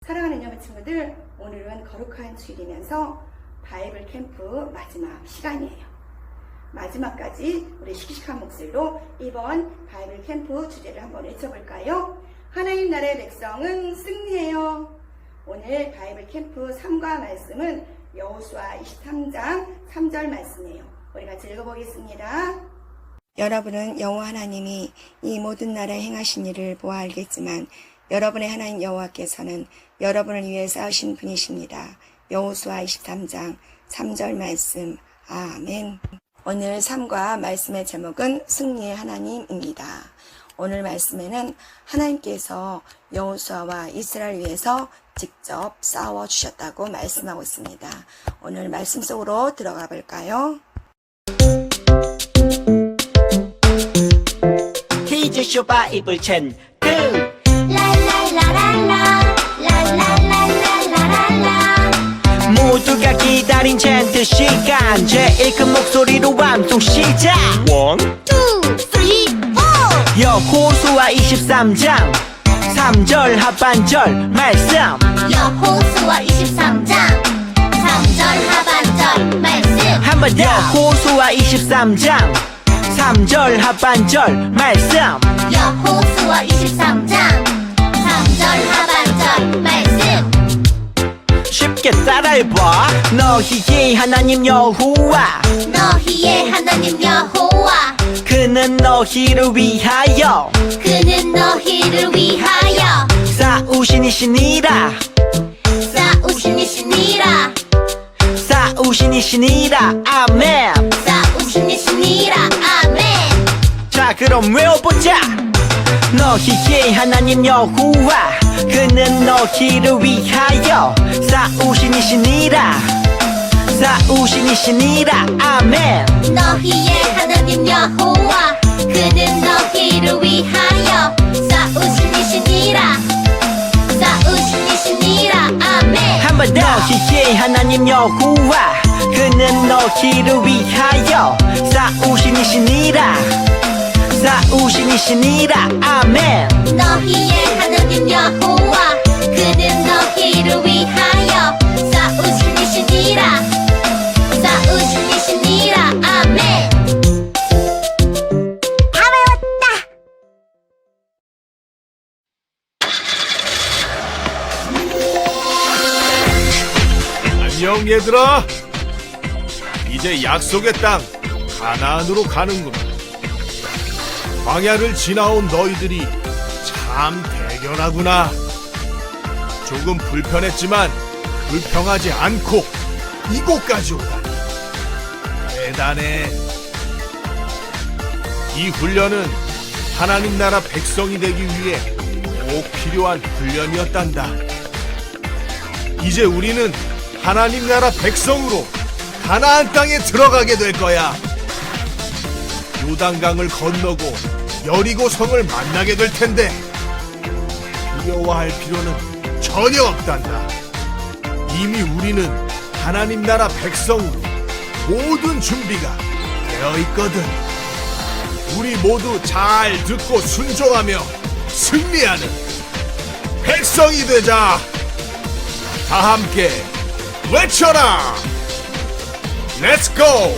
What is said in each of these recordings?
사랑하는 여러분 친구들, 오늘은 거룩한 주일이면서 바이블 캠프 마지막 시간이에요. 마지막까지 우리 씩씩한 목소리로 이번 바이블 캠프 주제를 한번 외쳐볼까요? 하나님 나라의 백성은 승리해요. 오늘 바이블 캠프 3과 말씀은 여호수아 23장 3절 말씀이에요. 우리 같이 읽어보겠습니다. 여러분은 여호와 하나님이 이 모든 나라에 행하신 일을 보아 알겠지만 여러분의 하나님 여호와께서는 여러분을 위해 싸우신 분이십니다. 여호수아 23장 3절 말씀. 아멘. 오늘 3과 말씀의 제목은 승리의 하나님입니다. 오늘 말씀에는 하나님께서 여호수아와 이스라엘 위해서 직접 싸워주셨다고 말씀하고 있습니다. 오늘 말씀 속으로 들어가 볼까요? 티즈쇼 바이블 챈 모두가 기다린 챈트 시간 제일 큰 목소리로 암송 시작 1, 2, 3, 4 여호수아 23장 3절 하반절 말씀 여호수아 23장 3절 하반절 말씀 한번 더 여호수아 23장 3절 하반절 말씀 여호수아 23장 3절 하반절 말씀 쉽게 따라해봐 너희의 하나님 여호와 너희의 하나님 여호와 그는 너희를 위하여 그는 너희를 위하여 싸우시니시니라 싸우시니시니라 싸우시니시니라 아멘 싸우시니시니라 아멘 자 그럼 외워보자 너희의 하나님 여호와 그는 너희를 위하여 싸우시니시니라 싸우시니시니라 아멘 너희의 하나님 여호와 그는 너희를 위하여 싸우시니시니라 싸우시니시니라 아멘 한번 더 너희의 하나님 여호와 그는 너희를 위하여 싸우시니시니라 싸우시니시니라 아멘 너희의 하나님 여호와 그는 너희를 위하여 싸우시니시니라 싸우시니시니라 아멘 다 외웠다 안녕 얘들아. 이제 약속의 땅 가나안으로 가는구나. 광야를 지나온 너희들이 참 대견하구나. 조금 불편했지만 불평하지 않고 이곳까지 오다니 대단해. 이 훈련은 하나님 나라 백성이 되기 위해 꼭 필요한 훈련이었단다. 이제 우리는 하나님 나라 백성으로 가나안 땅에 들어가게 될 거야. 요단강을 건너고 여리고 성을 만나게 될 텐데 두려워할 필요는 전혀 없단다. 이미 우리는 하나님 나라 백성으로 모든 준비가 되어 있거든. 우리 모두 잘 듣고 순종하며 승리하는 백성이 되자. 다 함께 외쳐라! Let's go!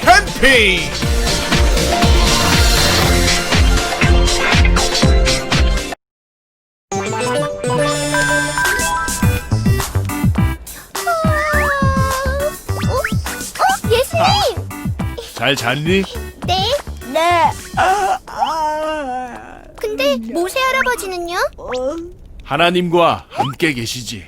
캠핑! 예수님 잘 잤니? 네? 네 근데 모세 할아버지는요? 하나님과 함께 계시지.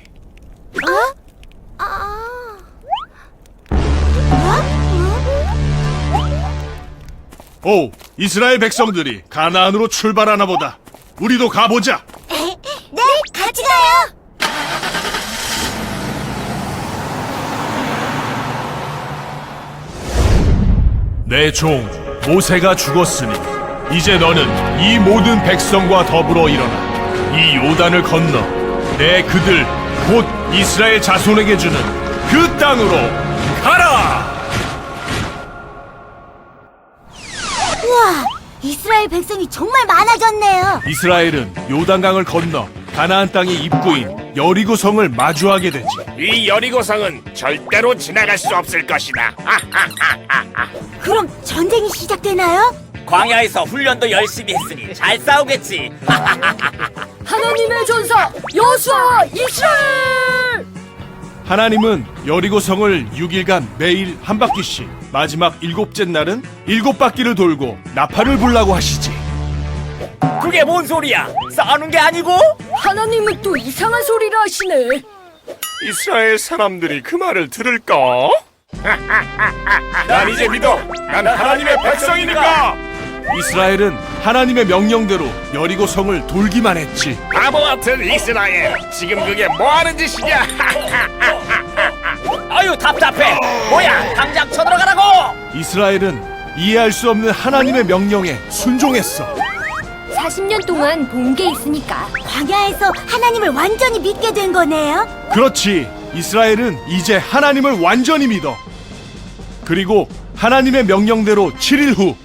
오, 이스라엘 백성들이 가나안으로 출발하나 보다. 우리도 가보자. 네 같이 가요 내 종 모세가 죽었으니 이제 너는 이 모든 백성과 더불어 일어나 이 요단을 건너 내 그들 곧 이스라엘 자손에게 주는 그 땅으로 가라. 우와 이스라엘 백성이 정말 많아졌네요. 이스라엘은 요단강을 건너 가나안 땅의 입구인 여리고성을 마주하게 되지. 이 여리고성은 절대로 지나갈 수 없을 것이다. 그럼 전쟁이 시작되나요? 광야에서 훈련도 열심히 했으니 잘 싸우겠지. 하나님의 전사 여수아와 이스라엘! 하나님은 여리고성을 6일간 매일 한 바퀴씩, 마지막 7째 날은 7바퀴를 돌고 나팔을 불라고 하시지. 그게 뭔 소리야? 싸우는 게 아니고? 하나님은 또 이상한 소리를 하시네. 이스라엘 사람들이 그 말을 들을까? 난 이제 믿어. 난 하나님의 백성이니까. 이스라엘은 하나님의 명령대로 여리고성을 돌기만 했지. 바보 같은 이스라엘. 지금 그게 뭐 하는 짓이냐? 아유 답답해. 뭐야? 당장 쳐들어가라고. 이스라엘은 이해할 수 없는 하나님의 명령에 순종했어. 40년 동안 본 게 있으니까. 광야에서 하나님을 완전히 믿게 된 거네요. 그렇지. 이스라엘은 이제 하나님을 완전히 믿어. 그리고 하나님의 명령대로 7일 후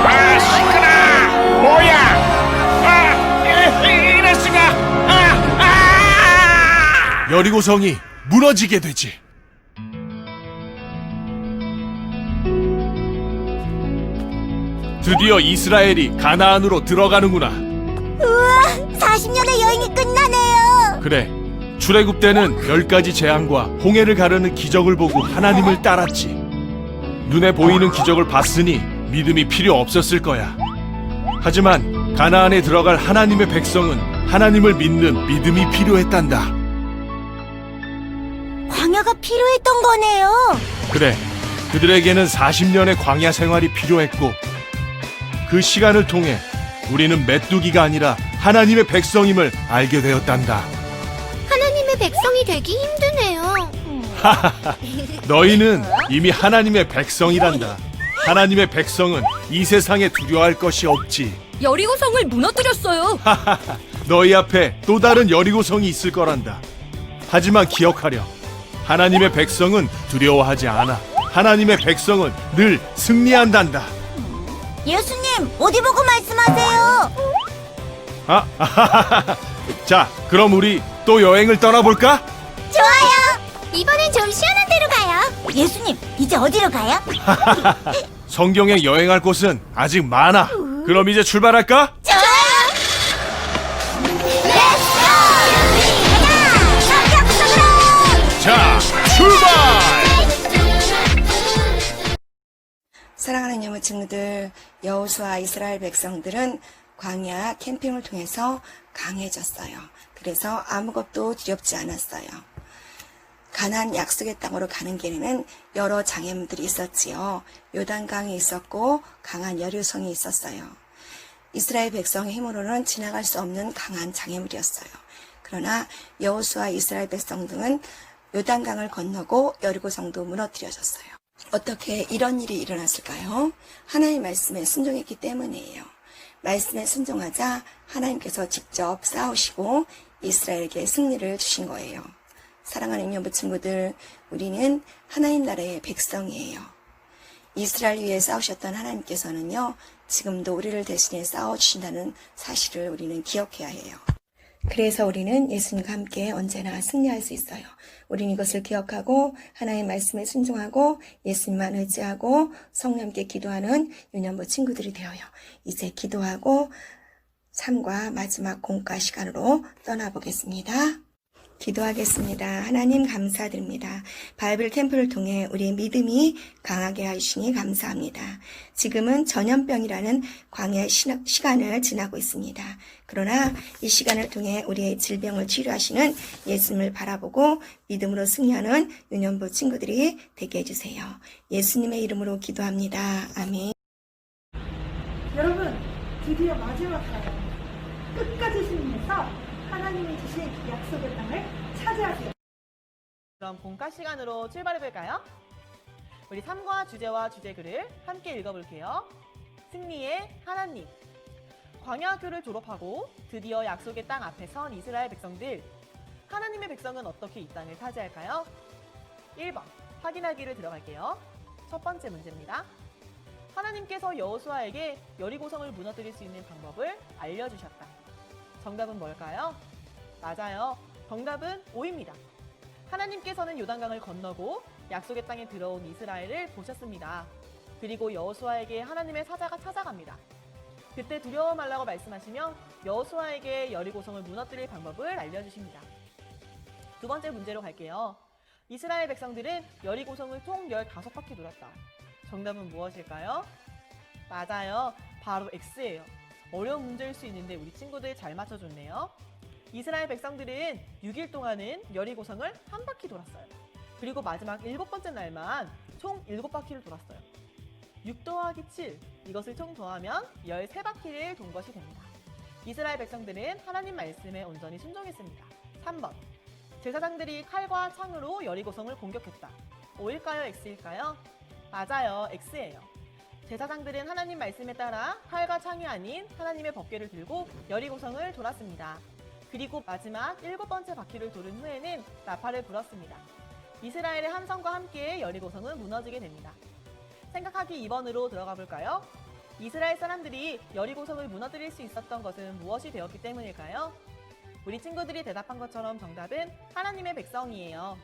아, 시끄러. 뭐야? 이럴 수가. 여리고성이 무너지게 되지. 드디어 이스라엘이 가나안으로 들어가는구나. 우와, 40년의 여행이 끝나네요. 그래, 출애굽 때는 10가지 재앙과 홍해를 가르는 기적을 보고 하나님을 따랐지. 눈에 보이는 기적을 봤으니 믿음이 필요 없었을 거야. 하지만 가나안에 들어갈 하나님의 백성은 하나님을 믿는 믿음이 필요했단다. 광야가 필요했던 거네요. 그래, 그들에게는 40년의 광야 생활이 필요했고, 그 시간을 통해 우리는 메뚜기가 아니라 하나님의 백성임을 알게 되었단다. 하나님의 백성이 되기 힘드네요. 너희는 이미 하나님의 백성이란다. 하나님의 백성은 이 세상에 두려워할 것이 없지. 여리고성을 무너뜨렸어요. 너희 앞에 또 다른 여리고성이 있을 거란다. 하지만 기억하렴. 하나님의 백성은 두려워하지 않아. 하나님의 백성은 늘 승리한단다. 예수님, 어디 보고 말씀하세요? 자, 그럼 우리 또 여행을 떠나볼까? 좋아요. 이번엔 좀 시원한 데로 가요. 예수님, 이제 어디로 가요? 성경에 여행할 곳은 아직 많아. 그럼 이제 출발할까? 좋아요. 자, 출발! 사랑하는 여모 친구들, 여호수아 이스라엘 백성들은 광야 캠핑을 통해서 강해졌어요. 그래서 아무것도 두렵지 않았어요. 가나안 약속의 땅으로 가는 길에는 여러 장애물들이 있었지요. 요단강이 있었고 강한 여리고성이 있었어요. 이스라엘 백성의 힘으로는 지나갈 수 없는 강한 장애물이었어요. 그러나 여호수아 이스라엘 백성들은 요단강을 건너고 여리고성도 무너뜨려졌어요. 어떻게 이런 일이 일어났을까요? 하나님의 말씀에 순종했기 때문이에요. 말씀에 순종하자 하나님께서 직접 싸우시고 이스라엘에게 승리를 주신 거예요. 사랑하는 여부 친구들, 우리는 하나님 나라의 백성이에요. 이스라엘 위해 싸우셨던 하나님께서는요, 지금도 우리를 대신해 싸워주신다는 사실을 우리는 기억해야 해요. 그래서 우리는 예수님과 함께 언제나 승리할 수 있어요. 우리는 이것을 기억하고 하나님의 말씀에 순종하고 예수님만 의지하고 성령님께 기도하는 유년부 친구들이 되어요. 이제 기도하고 삶과 마지막 공과 시간으로 떠나보겠습니다. 기도하겠습니다. 하나님 감사드립니다. 바이블 캠프를 통해 우리의 믿음이 강하게 하시니 감사합니다. 지금은 전염병이라는 광야의 시간을 지나고 있습니다. 그러나 이 시간을 통해 우리의 질병을 치료하시는 예수님을 바라보고 믿음으로 승리하는 유년부 친구들이 되게 해주세요. 예수님의 이름으로 기도합니다. 아멘. 여러분, 드디어 마지막 날 끝까지 승리해서 하나님이 주신 약속의 땅을 차지하세요. 그럼 본가 시간으로 출발해볼까요? 우리 3과 주제와 주제글을 함께 읽어볼게요. 승리의 하나님. 광야학교를 졸업하고 드디어 약속의 땅 앞에 선 이스라엘 백성들. 하나님의 백성은 어떻게 이 땅을 차지할까요? 1번 확인하기를 들어갈게요. 첫 번째 문제입니다. 하나님께서 여호수아에게 여리고성을 무너뜨릴 수 있는 방법을 알려주셨다. 정답은 뭘까요? 맞아요. 정답은 O입니다. 하나님께서는 요단강을 건너고 약속의 땅에 들어온 이스라엘을 보셨습니다. 그리고 여호수아에게 하나님의 사자가 찾아갑니다. 그때 두려워 말라고 말씀하시며 여호수아에게 여리고성을 무너뜨릴 방법을 알려주십니다. 두 번째 문제로 갈게요. 이스라엘 백성들은 여리고성을 총 15바퀴 돌았다. 정답은 무엇일까요? 맞아요. 바로 X예요. 어려운 문제일 수 있는데 우리 친구들 잘 맞춰줬네요. 이스라엘 백성들은 6일 동안은 여리고성을 한 바퀴 돌았어요. 그리고 마지막 7번째 날만 총 7바퀴를 돌았어요. 6 더하기 7, 이것을 총 더하면 13바퀴를 돈 것이 됩니다. 이스라엘 백성들은 하나님 말씀에 온전히 순종했습니다. 3번, 제사장들이 칼과 창으로 여리고성을 공격했다. O일까요? X일까요? 맞아요. X예요. 제사장들은 하나님 말씀에 따라 칼과 창이 아닌 하나님의 법궤를 들고 여리고성을 돌았습니다. 그리고 마지막 7번째 바퀴를 도른 후에는 나팔을 불었습니다. 이스라엘의 함성과 함께 여리고성은 무너지게 됩니다. 생각하기 2번으로 들어가 볼까요? 이스라엘 사람들이 여리고성을 무너뜨릴 수 있었던 것은 무엇이 되었기 때문일까요? 우리 친구들이 대답한 것처럼 정답은 하나님의 백성이에요.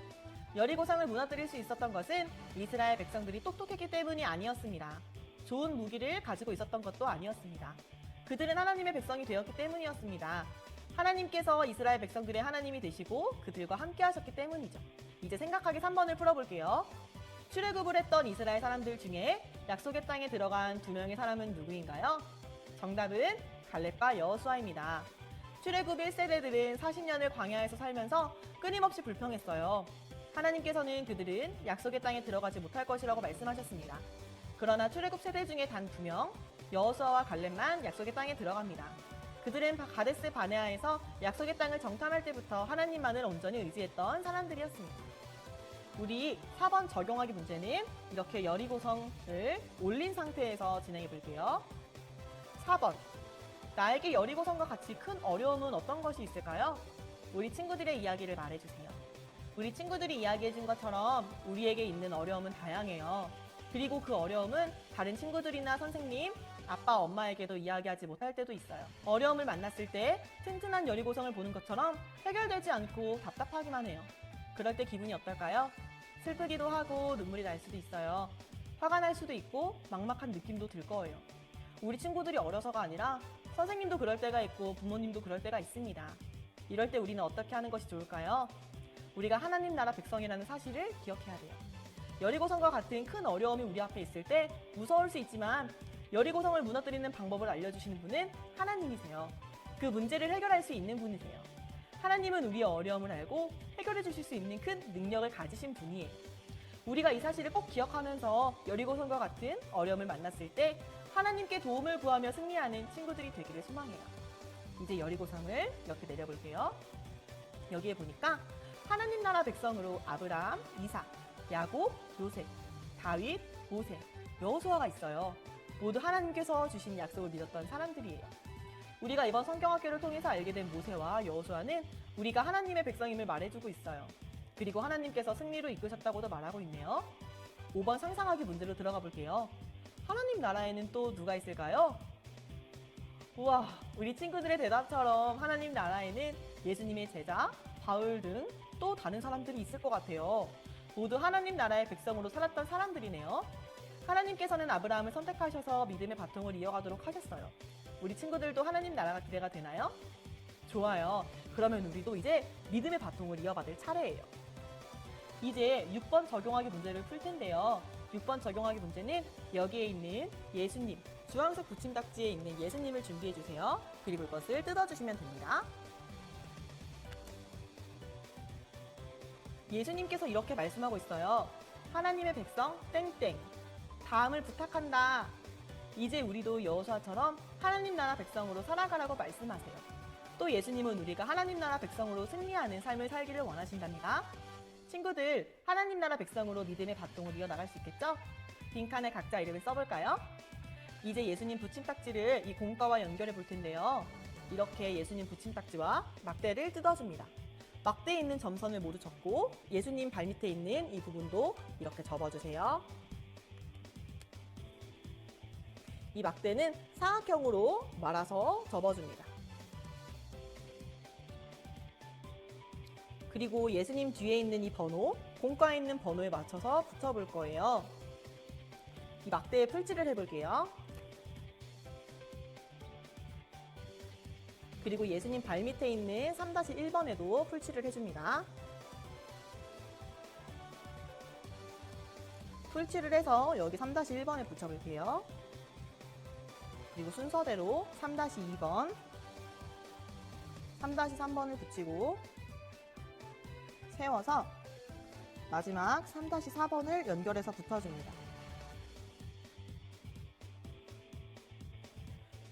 여리고성을 무너뜨릴 수 있었던 것은 이스라엘 백성들이 똑똑했기 때문이 아니었습니다. 좋은 무기를 가지고 있었던 것도 아니었습니다. 그들은 하나님의 백성이 되었기 때문이었습니다. 하나님께서 이스라엘 백성들의 하나님이 되시고 그들과 함께 하셨기 때문이죠. 이제 생각하기 3번을 풀어볼게요. 출애굽을 했던 이스라엘 사람들 중에 약속의 땅에 들어간 2명의 사람은 누구인가요? 정답은 갈렙과 여호수아입니다. 출애굽 1세대들은 40년을 광야에서 살면서 끊임없이 불평했어요. 하나님께서는 그들은 약속의 땅에 들어가지 못할 것이라고 말씀하셨습니다. 그러나 출애굽 세대 중에 단 2명, 여호수아와 갈렙만 약속의 땅에 들어갑니다. 그들은 가데스 바네아에서 약속의 땅을 정탐할 때부터 하나님만을 온전히 의지했던 사람들이었습니다. 우리 4번 적용하기 문제는 이렇게 여리고성을 올린 상태에서 진행해 볼게요. 4번, 나에게 여리고성과 같이 큰 어려움은 어떤 것이 있을까요? 우리 친구들의 이야기를 말해주세요. 우리 친구들이 이야기해준 것처럼 우리에게 있는 어려움은 다양해요. 그리고 그 어려움은 다른 친구들이나 선생님, 아빠, 엄마에게도 이야기하지 못할 때도 있어요. 어려움을 만났을 때 튼튼한 여리고성을 보는 것처럼 해결되지 않고 답답하기만 해요. 그럴 때 기분이 어떨까요? 슬프기도 하고 눈물이 날 수도 있어요. 화가 날 수도 있고 막막한 느낌도 들 거예요. 우리 친구들이 어려서가 아니라 선생님도 그럴 때가 있고 부모님도 그럴 때가 있습니다. 이럴 때 우리는 어떻게 하는 것이 좋을까요? 우리가 하나님 나라 백성이라는 사실을 기억해야 돼요. 여리고성과 같은 큰 어려움이 우리 앞에 있을 때 무서울 수 있지만 여리고성을 무너뜨리는 방법을 알려주시는 분은 하나님이세요. 그 문제를 해결할 수 있는 분이세요. 하나님은 우리의 어려움을 알고 해결해 주실 수 있는 큰 능력을 가지신 분이에요. 우리가 이 사실을 꼭 기억하면서 여리고성과 같은 어려움을 만났을 때 하나님께 도움을 구하며 승리하는 친구들이 되기를 소망해요. 이제 여리고성을 이렇게 내려볼게요. 여기에 보니까 하나님 나라 백성으로 아브라함, 이삭, 야곱, 요셉, 다윗, 모세, 여호수아가 있어요. 모두 하나님께서 주신 약속을 믿었던 사람들이에요. 우리가 이번 성경학교를 통해서 알게 된 모세와 여호수아는 우리가 하나님의 백성임을 말해주고 있어요. 그리고 하나님께서 승리로 이끄셨다고도 말하고 있네요. 5번 상상하기 문제로 들어가 볼게요. 하나님 나라에는 또 누가 있을까요? 우와, 우리 친구들의 대답처럼 하나님 나라에는 예수님의 제자, 바울 등 또 다른 사람들이 있을 것 같아요. 모두 하나님 나라의 백성으로 살았던 사람들이네요. 하나님께서는 아브라함을 선택하셔서 믿음의 바통을 이어가도록 하셨어요. 우리 친구들도 하나님 나라가 기대가 되나요? 좋아요. 그러면 우리도 이제 믿음의 바통을 이어받을 차례예요. 이제 6번 적용하기 문제를 풀 텐데요. 6번 적용하기 문제는 여기에 있는 예수님, 주황색 붙임딱지에 있는 예수님을 준비해 주세요. 그리고 이것을 뜯어주시면 됩니다. 예수님께서 이렇게 말씀하고 있어요. 하나님의 백성 땡땡, 다음을 부탁한다. 이제 우리도 여호수아처럼 하나님 나라 백성으로 살아가라고 말씀하세요. 또 예수님은 우리가 하나님 나라 백성으로 승리하는 삶을 살기를 원하신답니다. 친구들, 하나님 나라 백성으로 믿음의 바통을 이어나갈 수 있겠죠? 빈칸에 각자 이름을 써볼까요? 이제 예수님 붙임딱지를 이 공과와 연결해 볼 텐데요. 이렇게 예수님 붙임딱지와 막대를 뜯어줍니다. 막대에 있는 점선을 모두 접고 예수님 발밑에 있는 이 부분도 이렇게 접어주세요. 이 막대는 사각형으로 말아서 접어줍니다. 그리고 예수님 뒤에 있는 이 번호, 공과에 있는 번호에 맞춰서 붙여볼 거예요. 이 막대에 풀칠을 해볼게요. 그리고 예수님 발 밑에 있는 3-1번에도 풀칠을 해줍니다. 풀칠을 해서 여기 3-1번에 붙여볼게요. 그리고 순서대로 3-2번, 3-3번을 붙이고 세워서 마지막 3-4번을 연결해서 붙여줍니다.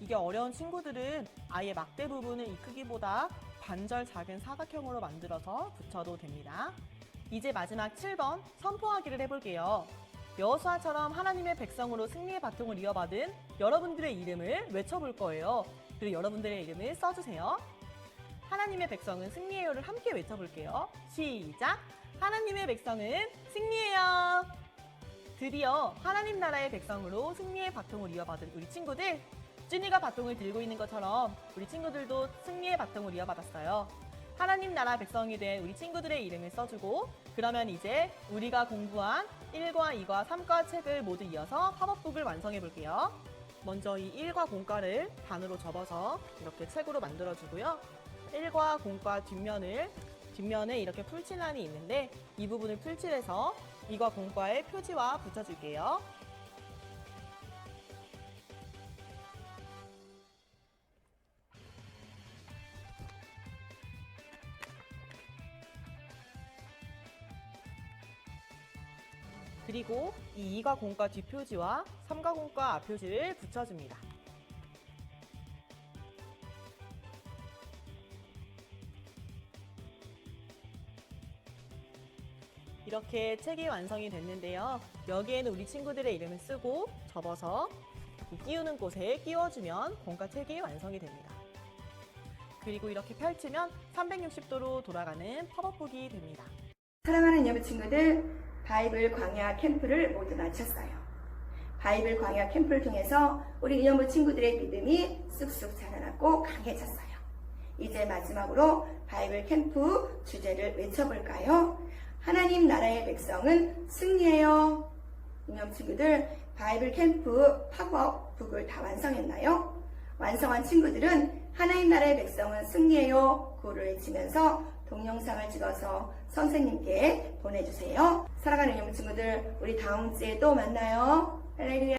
이게 어려운 친구들은 아예 막대 부분을 이 크기보다 반절 작은 사각형으로 만들어서 붙여도 됩니다. 이제 마지막 7번 선포하기를 해볼게요. 여호수아처럼 하나님의 백성으로 승리의 바통을 이어받은 여러분들의 이름을 외쳐볼 거예요. 그리고 여러분들의 이름을 써주세요. 하나님의 백성은 승리해요를 함께 외쳐볼게요. 시작! 하나님의 백성은 승리해요. 드디어 하나님 나라의 백성으로 승리의 바통을 이어받은 우리 친구들, 쭈니가 바통을 들고 있는 것처럼 우리 친구들도 승리의 바통을 이어받았어요. 하나님 나라 백성이 된 우리 친구들의 이름을 써주고, 그러면 이제 우리가 공부한 1과 2과 3과 책을 모두 이어서 팝업북을 완성해 볼게요. 먼저 이 1과 공과를 반으로 접어서 이렇게 책으로 만들어주고요. 1과 공과 뒷면에 이렇게 풀칠란이 있는데 이 부분을 풀칠해서 2과 공과의 표지와 붙여줄게요. 그리고 이 2과 공과 뒷표지와 3과 공과 앞표지를 붙여줍니다. 이렇게 책이 완성이 됐는데요. 여기에는 우리 친구들의 이름을 쓰고 접어서 이 끼우는 곳에 끼워주면 공과 책이 완성이 됩니다. 그리고 이렇게 펼치면 360도로 돌아가는 팝업북이 됩니다. 사랑하는 여러분 친구들, 바이블 광야 캠프를 모두 마쳤어요. 바이블 광야 캠프를 통해서 우리 이연부 친구들의 믿음이 쑥쑥 자라났고 강해졌어요. 이제 마지막으로 바이블 캠프 주제를 외쳐볼까요? 하나님 나라의 백성은 승리해요. 이연 친구들, 바이블 캠프 팝업북을 다 완성했나요? 완성한 친구들은 하나님 나라의 백성은 승리해요 구호를 외치면서 동영상을 찍어서 선생님께 보내주세요. 사랑하는 이연 친구들, 우리 다음 주에 또 만나요. 할렐루야.